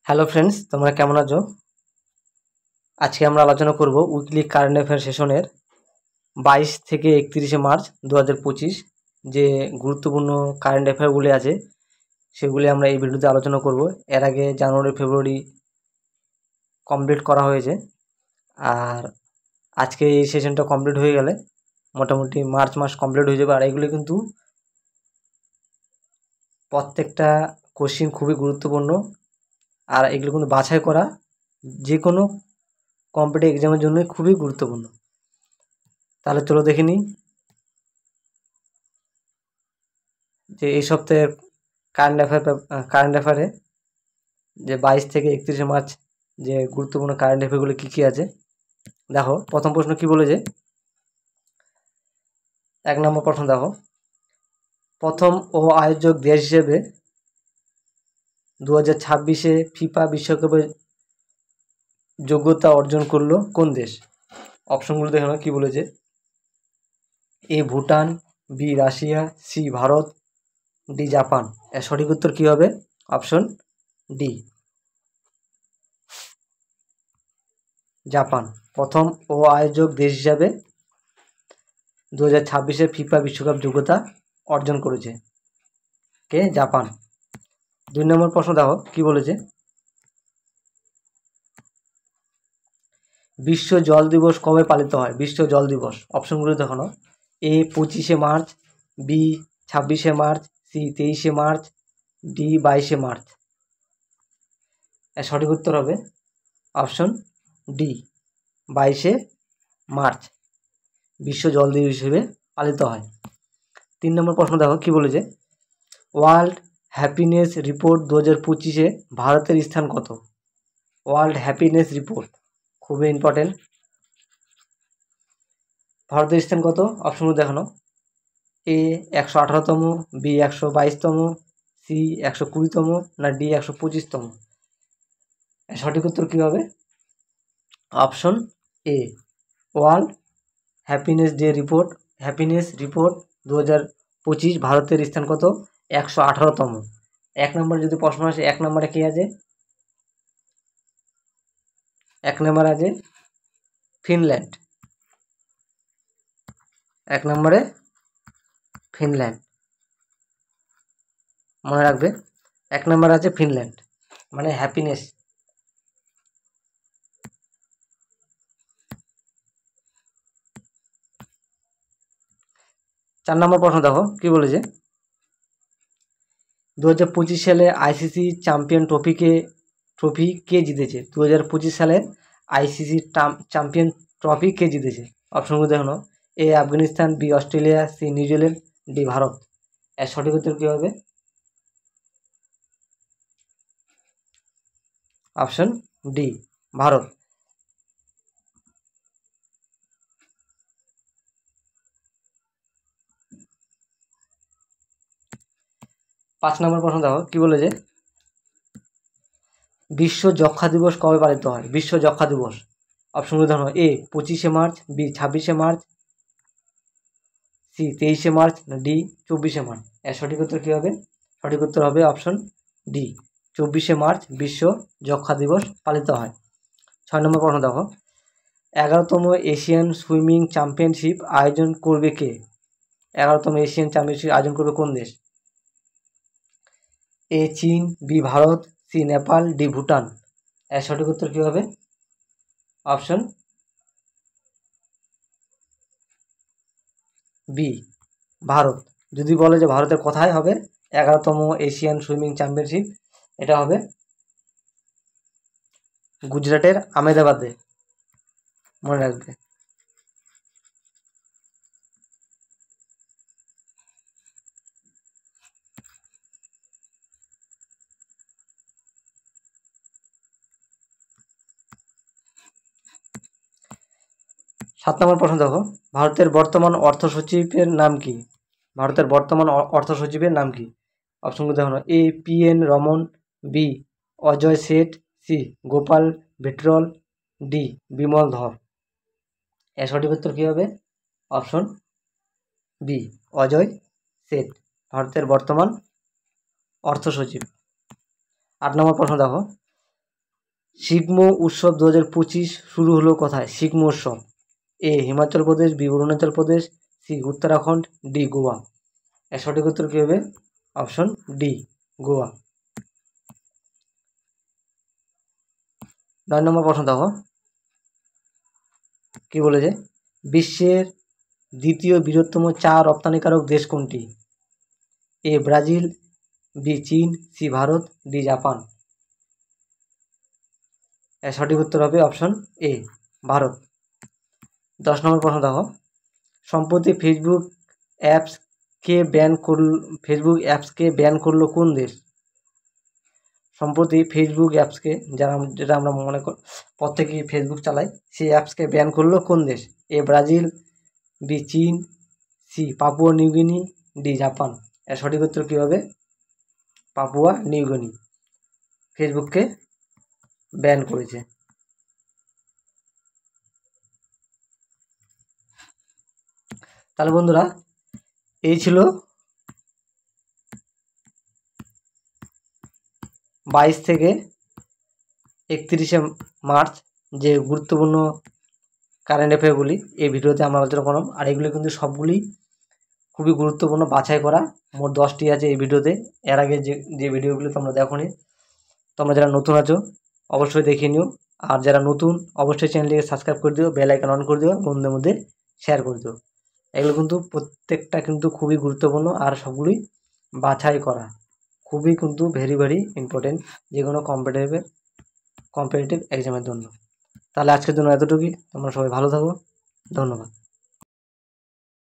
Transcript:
Hello friends, তোমরা কেমন আছো? আজকে আমরা আলোচনা করব উইকলি কারেন্ট অ্যাফেয়ার সেশনের 22 থেকে 31শে মার্চ 2025 যে গুরুত্বপূর্ণ কারেন্ট অ্যাফেয়ারগুলি আছে সেগুলি আমরা এই ভিডিওতে আলোচনা করব। এর আগে জানুয়ারি ফেব্রুয়ারি কমপ্লিট করা হয়েছে, আর আজকে এই সেশনটা কমপ্লিট হয়ে গেলে মোটামুটি মার্চ মাস কমপ্লিট হয়ে যাবে। আর এগুলো কিন্তু প্রত্যেকটা কোশ্চিন খুবই গুরুত্বপূর্ণ, আর এগুলো কিন্তু বাছাই করা যে কোনো কম্পিটিটিভ এক্সামের জন্য খুবই গুরুত্বপূর্ণ। তাহলে চলো দেখে নিই যে এই সপ্তাহের কারেন্ট অ্যাফেয়ারে যে 22 থেকে 31শে মার্চ যে গুরুত্বপূর্ণ কারেন্ট অ্যাফেয়ারগুলো কী কী আছে। দেখো, প্রথম প্রশ্ন কি বলেছে। 1 নম্বর প্রশ্ন দেখো, প্রথম ও আয়োজক দেশ হিসেবে 2026-এ ফিফা বিশ্বকাপের যোগ্যতা অর্জন করলো কোন দেশ? অপশনগুলো দেখো কি বলেছে। A Bhutan, B Russia, C Bharat, D Japan. এর সঠিক উত্তর কী হবে? Option D, Japan. প্রথম ও আয়োজক দেশ হিসাবে 2026-এ ফিফা বিশ্বকাপ যোগ্যতা অর্জন করেছে কে? জাপান। 2 নম্বর প্রশ্ন দেখো কি বলেছে। বিশ্ব জল দিবস কবে পালিত হয়? বিশ্ব জল দিবস অপশনগুলো দেখানো। এ 25শে মার্চ, বি 26শে মার্চ, সি 23শে মার্চ, ডি 22শে মার্চ। এর সঠিক উত্তর হবে অপশন ডি, 22শে মার্চ বিশ্ব জল দিবস হিসেবে পালিত হয়। 3 নম্বর প্রশ্ন দেখো কি বলেছে। ওয়ার্ল্ড হ্যাপিনেস রিপোর্ট 2025-এ ভারতের স্থান কত? ওয়ার্ল্ড হ্যাপিনেস রিপোর্ট খুবই ইম্পর্টেন্ট। ভারতের স্থান কত? অপশনগুলো দেখানো। এ 118তম, বি 122তম, সি 120তম, না ডি 125তম। সঠিক উত্তর কী হবে? Option A, world happiness report 2025 ভারতের স্থান কত? 118তম। 1 নম্বরে যদি প্রশ্ন আসে, 1 নম্বরে কী আছে? 1 নম্বরে আছে ফিনল্যান্ড। 1 নম্বরে ফিনল্যান্ড, মনে রাখবে। 1 নম্বরে আছে ফিনল্যান্ড, মানে হ্যাপিনেস। 4 নম্বর প্রশ্ন দেখো কি বলেছে। 2025 সালে আইসিসি চ্যাম্পিয়ন ট্রফি কে জিতেছে? 2025 সালে আইসিসি চ্যাম্পিয়ন ট্রফি কে জিতেছে? অপশনগুলো দেখানো। A Afghanistan, B Australia, C New Zealand, D Bharat. এর সঠিক উত্তর কী হবে? Option D, Bharat. 5 নম্বর প্রশ্ন দেখো কি বলেছে। বিশ্ব যক্ষ্মা দিবস কবে পালিত হয়? বিশ্ব যক্ষ্মা দিবস অপশনগুলো দেখো। এ 25শে মার্চ, বি 26শে মার্চ, সি 23শে মার্চ, না ডি 24শে মার্চ। এর সঠিক উত্তর কী হবে? সঠিক উত্তর হবে অপশন ডি, 24শে মার্চ বিশ্ব যক্ষ্মা দিবস পালিত হয়। 6 নম্বর প্রশ্ন দেখো, 11তম এশিয়ান সুইমিং চ্যাম্পিয়নশিপ আয়োজন করবে কে? 11তম এশিয়ান চ্যাম্পিয়নশিপ আয়োজন করবে কোন দেশ? এ চীন, B Bharat, C Nepal, D Bhutan. এর সঠিক উত্তর কী হবে? Option B, Bharat. যদি বলে যে ভারতের কোথায় হবে 11তম এশিয়ান সুইমিং চ্যাম্পিয়নশিপ, এটা হবে গুজরাটের আহমেদাবাদে, মনে রাখবে। সাত নম্বর প্রশ্ন দেখো, ভারতের বর্তমান অর্থ সচিবের নাম কি? ভারতের বর্তমান অর্থ সচিবের নাম কি? অপশনগুলো দেখো। A P N Raman, B Ajay Seth, C Gopal Vittal, D Bimal Dhar. এর সঠিক উত্তর কী হবে? অপশন বি, অজয় শেঠ, ভারতের বর্তমান অর্থ সচিব। 8 নম্বর প্রশ্ন দেখো, শিগমো উৎসব 2025 শুরু হলো কোথায়? শিগমো উৎসব এ Himachal Pradesh, B Arunachal Pradesh, C Uttarakhand, D Goa. এর সঠিক উত্তর কী হবে? Option D Goa. 9 নম্বর প্রশ্ন দেখো কি বলেছে, বিশ্বের দ্বিতীয় বৃহত্তম চা রপ্তানিকারক দেশ কোনটি? এ ব্রাজিল, বি চীন, সি ভারত, ডি জাপান। এর সঠিক উত্তর হবে অপশন এ ভারত। 10 নম্বর প্রশ্ন দেখো, সম্প্রতি ফেসবুক অ্যাপসকে ব্যান করলো কোন দেশ? সম্প্রতি ফেসবুক অ্যাপসকে যেটা আমরা মনে করি প্রত্যেকেই ফেসবুক চালাই, সেই অ্যাপসকে ব্যান করলো কোন দেশ? এ ব্রাজিল, বি চীন, C Papua New Guinea, D Japan. এর সঠিক উত্তর কী হবে? পাপুয়া নিউগিনি ফেসবুককে ব্যান করেছে। তাহলে বন্ধুরা এই ছিল 22 থেকে 31 মার্চ যে গুরুত্বপূর্ণ কারেন্ট অ্যাফেয়ারগুলি এই ভিডিওতে আমরা আলোচনা করলাম। আর এগুলো কিন্তু সবগুলি খুবই গুরুত্বপূর্ণ, বাছাই করা। মোট 10টি আছে এই ভিডিওতে। এর আগে যে ভিডিওগুলো তোমরা দেখোনি, তোমরা যারা নতুন আছো অবশ্যই দেখে নিও। আর যারা নতুন অবশ্যই চ্যানেলটিকে সাবস্ক্রাইব করে দিও, বেল আইকন অন করে দিও, বন্ধুদের মধ্যে শেয়ার করে দিও। এগুলো কিন্তু প্রত্যেকটা কিন্তু খুবই গুরুত্বপূর্ণ আর সবগুলি বাছাই করা, খুবই কিন্তু ভেরি ইম্পর্টেন্ট যে কোনো কম্পিটিটিভ এক্সামের জন্য। তাহলে আজকের জন্য এতটুকুই। তোমরা সবাই ভালো থাকো, ধন্যবাদ।